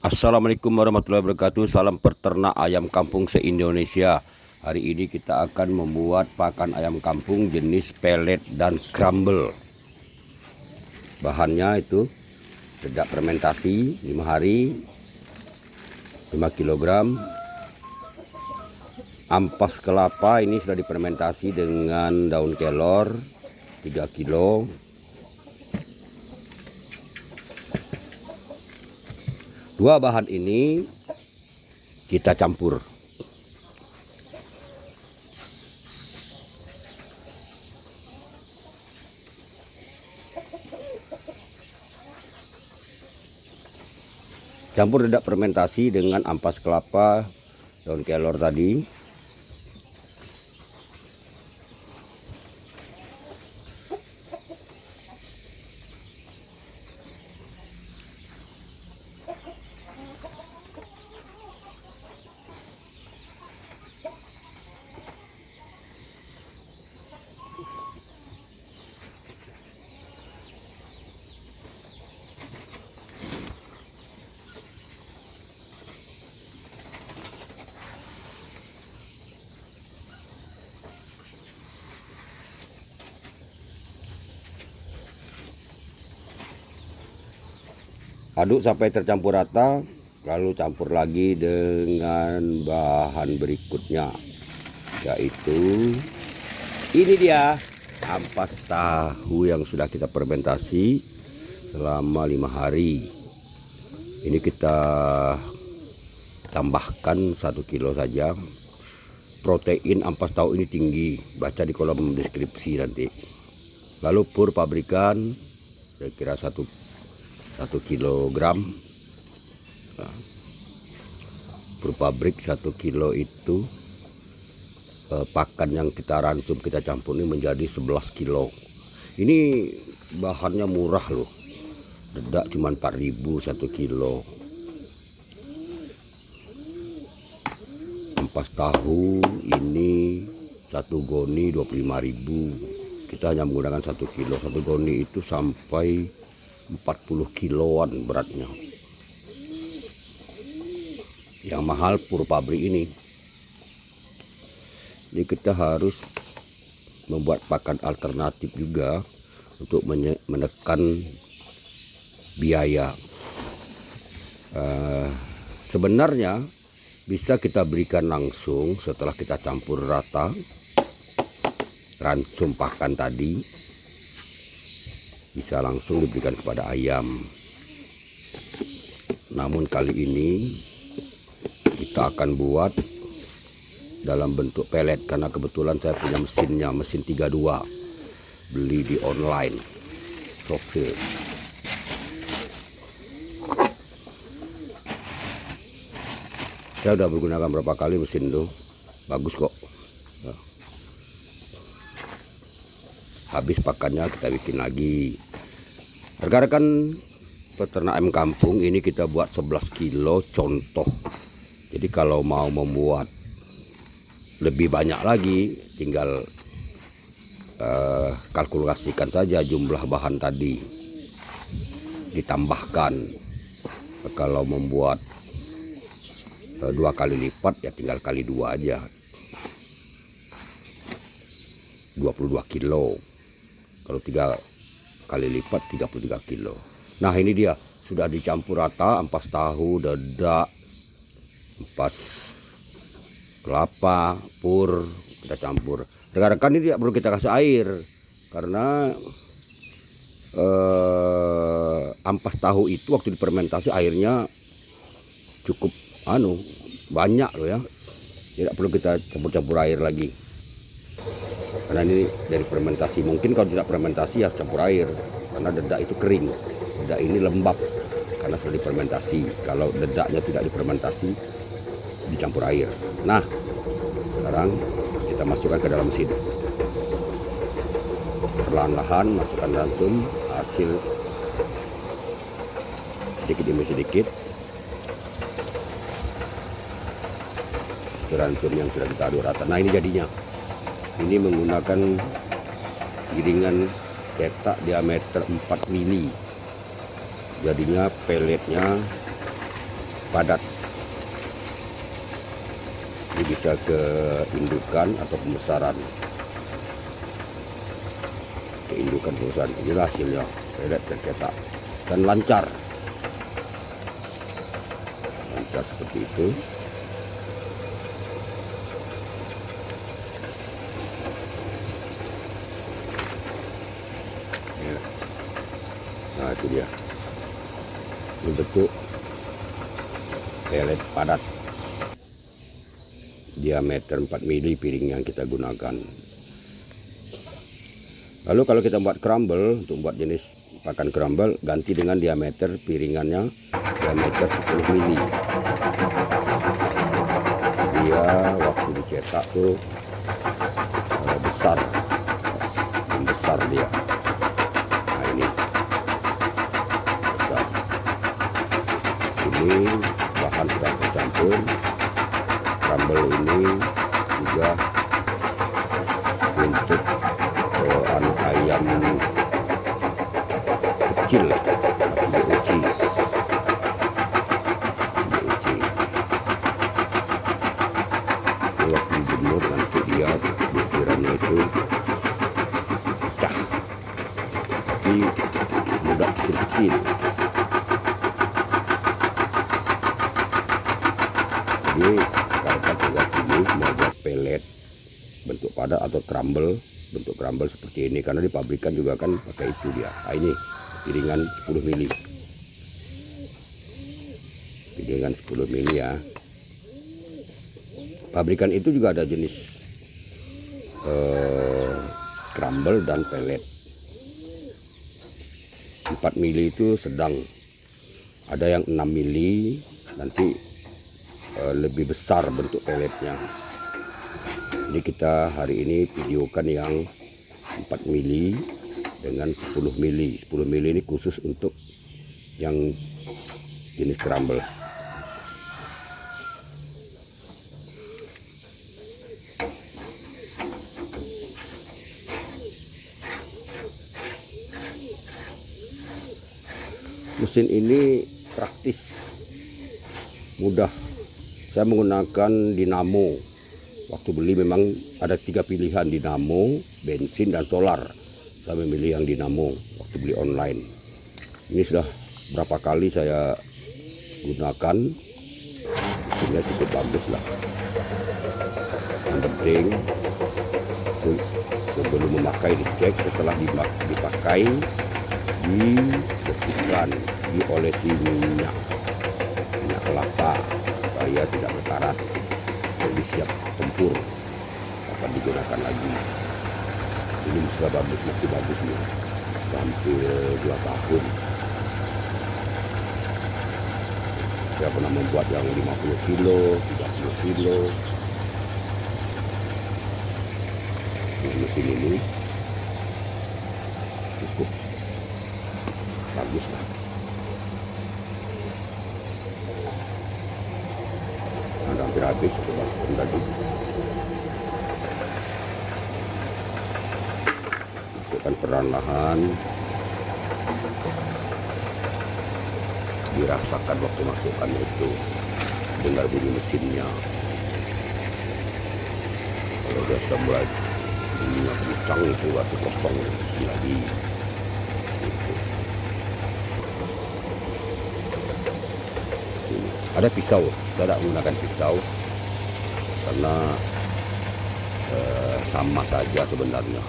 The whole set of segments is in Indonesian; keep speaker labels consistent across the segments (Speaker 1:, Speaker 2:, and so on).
Speaker 1: Assalamualaikum warahmatullahi wabarakatuh. Salam peternak ayam kampung se-Indonesia. Hari ini kita akan membuat pakan ayam kampung jenis pelet dan crumble. Bahannya itu dedak fermentasi 5 hari, 5 kg. Ampas kelapa ini sudah difermentasi dengan daun kelor 3 kg. Dua bahan ini kita campur. Campur dedak fermentasi dengan ampas kelapa, daun kelor tadi. Aduk sampai tercampur rata, lalu campur lagi dengan bahan berikutnya, yaitu ini dia ampas tahu yang sudah kita fermentasi selama 5 hari. Ini kita tambahkan 1 kilo saja. Protein ampas tahu ini tinggi, baca di kolom deskripsi nanti. Lalu pur pabrikan saya kira 1 kilogram. Nah, pur pabrik 1 kilo itu pakan yang kita rancum kita campur ini menjadi 11 kilo. Ini bahannya murah loh, dedak cuma 4.000 1 kilo. Ampas tahu ini 1 goni 25.000. Kita hanya menggunakan 1 kilo. 1 goni itu sampai 40 kiloan beratnya. Yang mahal pur pabrik ini. Jadi kita harus membuat pakan alternatif juga untuk menekan biaya. Sebenarnya bisa kita berikan langsung setelah kita campur rata ransum pakan tadi. Bisa langsung diberikan kepada ayam. Namun kali ini kita akan buat dalam bentuk pelet karena kebetulan saya punya mesinnya, mesin 32, beli di online Shopee. Saya udah menggunakan berapa kali mesin itu, bagus kok. Habis pakannya kita bikin lagi. Rekan-rekan peternak ayam kampung, ini kita buat 11 kilo contoh. Jadi kalau mau membuat lebih banyak lagi tinggal kalkulasikan saja jumlah bahan tadi, ditambahkan. Kalau membuat 2 kali lipat ya tinggal kali 2 aja, 22 kilo. Kalau 3 kali lipat 33 kilo. Nah ini dia sudah dicampur rata ampas tahu, dedak, ampas kelapa, pur kita campur. Rekan-rekan ini tidak perlu kita kasih air karena ampas tahu itu waktu difermentasi airnya cukup banyak loh ya. Tidak perlu kita campur-campur air lagi. Karena ini dari fermentasi. Mungkin kalau tidak fermentasi ya campur air, karena dedak itu kering. Dedak ini lembab karena sudah difermentasi. Kalau dedaknya tidak difermentasi, dicampur air. Nah, sekarang kita masukkan ke dalam mesin. Perlahan-lahan masukkan langsung hasil sedikit demi sedikit. Itu ransum yang sudah kita aduk rata. Nah ini jadinya. Ini menggunakan giringan cetak diameter 4 mili. Jadinya peletnya padat. Ini bisa ke indukan atau pembesaran. Ke indukan pembesaran. Inilah hasilnya, pelet tercetak dan lancar. Lancar seperti itu. Ya. Nah, itu dia. Ini bentuk pelet padat. Diameter 4 mili piring yang kita gunakan. Lalu kalau kita buat crumble, untuk buat jenis pakan crumble, ganti dengan diameter piringannya diameter 10 mili. Dia waktu dicetak tuh besar, membesar dia. Nah, ini besar. Ini bahan sudah tercampur. Crumble ini juga untuk anak ayam kecil, masih diuji. Waktu dijemur nanti dia butirannya itu pecah, tapi mudah kecil-kecil. Jadi mau buat pelet bentuk padat atau crumble, bentuk crumble seperti ini, karena di pabrikan juga kan pakai itu dia. Nah, ini piringan 10 mili, piringan 10 mili ya. Pabrikan itu juga ada jenis crumble dan pelet. 4 mili itu sedang, ada yang 6 mili, nanti lebih besar bentuk peletnya. Ini kita hari ini videokan yang 4 mili dengan 10 mili. 10 mili ini khusus untuk yang jenis crumble. Mesin ini praktis, mudah. Saya menggunakan dinamo. Waktu beli memang ada 3 pilihan, dinamo, bensin, dan solar. Saya memilih yang dinamo waktu beli online. Ini sudah berapa kali saya gunakan, mesinnya cukup bagus lah. Yang penting sebelum memakai dicek, setelah dipakai dibersihkan, diolesi minyak kelapa supaya tidak berkarat. Jadi siap tempur, dapat digunakan lagi. Ini sudah bagus, masih bagus nih, hampir 2 tahun. Saya pernah membuat yang 50 kilo, 30 kilo. Mesin ini cukup bagus lah. Hampir habis, aku masukkan tadi. Masukkan perlahan-lahan, dirasakan waktu masukkan itu, dengar bunyi mesinnya. Kalau dia sudah mulai bunyinya kencang itu, waktu kosong isi lagi. Ada pisau, saya tidak menggunakan pisau karena sama saja sebenarnya.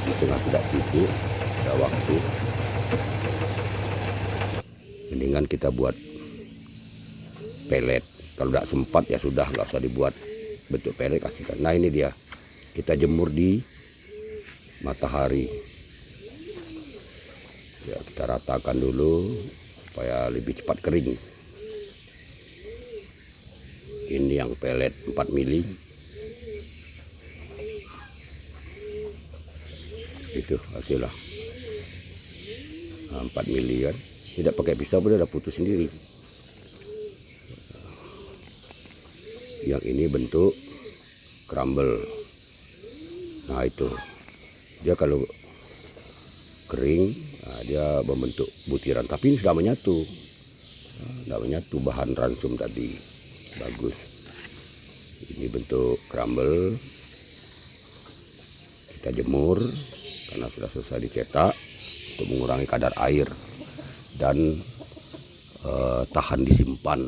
Speaker 1: Di tengah tidak sibuk, ada waktu, mendingan kita buat pelet. Kalau tidak sempat ya sudah, nggak usah dibuat bentuk pelet, kasihkan. Nah, ini dia, kita jemur di matahari. Ya, kita ratakan dulu supaya lebih cepat kering. Ini yang pelet 4 mili. Itu hasilnya. Nah, 4 mili kan. Tidak pakai pisau pun udah putus sendiri. Yang ini bentuk crumble. Nah itu dia kalau kering, nah, dia membentuk butiran. Tapi ini sudah menyatu, sudah menyatu bahan ransum tadi, bagus. Ini bentuk crumble. Kita jemur karena sudah selesai dicetak untuk mengurangi kadar air dan tahan disimpan.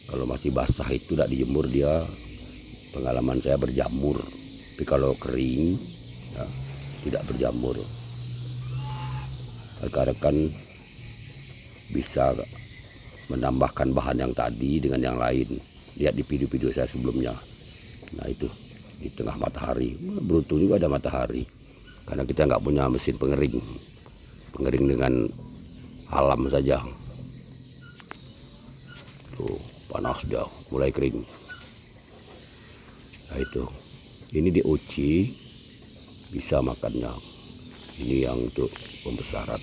Speaker 1: Kalau masih basah itu tidak dijemur, dia pengalaman saya berjamur. Tapi kalau kering ya, tidak berjamur. Rekan-rekan bisa menambahkan bahan yang tadi dengan yang lain. Lihat di video-video saya sebelumnya. Nah itu di tengah matahari, beruntung juga ada matahari karena kita nggak punya mesin pengering dengan alam saja. Tuh panas dia mulai kering. Nah itu ini DOC bisa makannya, ini yang untuk pembesaran.